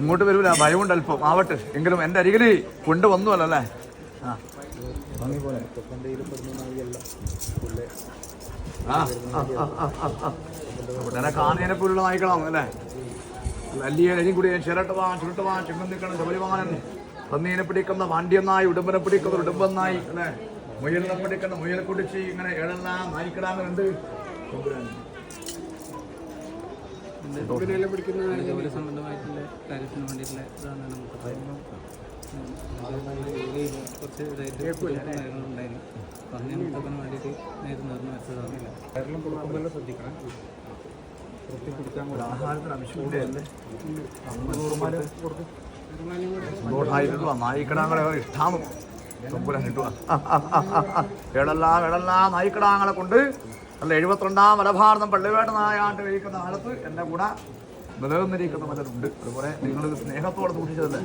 ഇങ്ങോട്ട് വരൂല, ഭയമുണ്ട് അല്പം. ആവട്ടെ, എങ്കിലും എൻ്റെ അരികിൽ കൊണ്ടുവന്നുവല്ലോ അല്ലേ. ഉടനെ കാണുന്നതിനെ പോലുള്ള നായ്ക്കളാണ് അല്ലേ. വലിയ അരിയും കൂടി ചിരട്ടുവാൻ ചെങ്ങം നിൽക്കണം ശബരിമാനൻ. പന്നീനെ പിടിക്കുന്ന വാണ്ടിയനായി, ഉടുമ്പനെ പിടിക്കുന്ന ഉടുമ്പനായി അല്ലേ, മുയലിനെ പിടിക്കുന്ന മുയലെ കുടിച്ച് ഇങ്ങനെ ഏഴെല്ലാം നായിക്കിടാനുണ്ട്. ജോലി സംബന്ധമായിട്ടുള്ള കാര്യത്തിന് വേണ്ടിയിട്ടുള്ള ഇതാണ് നമുക്ക് കുറച്ച് കാര്യങ്ങളുണ്ടായിരുന്നു. അപ്പം അങ്ങനെ നമുക്കതിന് വേണ്ടിയിട്ട് നേരിട്ട് നേർന്ന് വെച്ചതാണില്ല. ശ്രദ്ധിക്കണം, നായിക്കിടാങ്ങളെ ഇഷ്ടാണ് തമ്പുരാൻ കിട്ടുക. ഏടെല്ലാം നായിക്കിടാങ്ങളെ കൊണ്ട് അല്ല 72ാം മലഭാരതം പള്ളിവേട്ട നായാണ്ട് കഴിക്കുന്ന കാലത്ത് എൻ്റെ കൂടെ നിലനിന്നിരിക്കുന്ന പലരുണ്ട്. അതുപോലെ നിങ്ങൾ സ്നേഹത്തോടെ സൂക്ഷിച്ചതല്ലേ.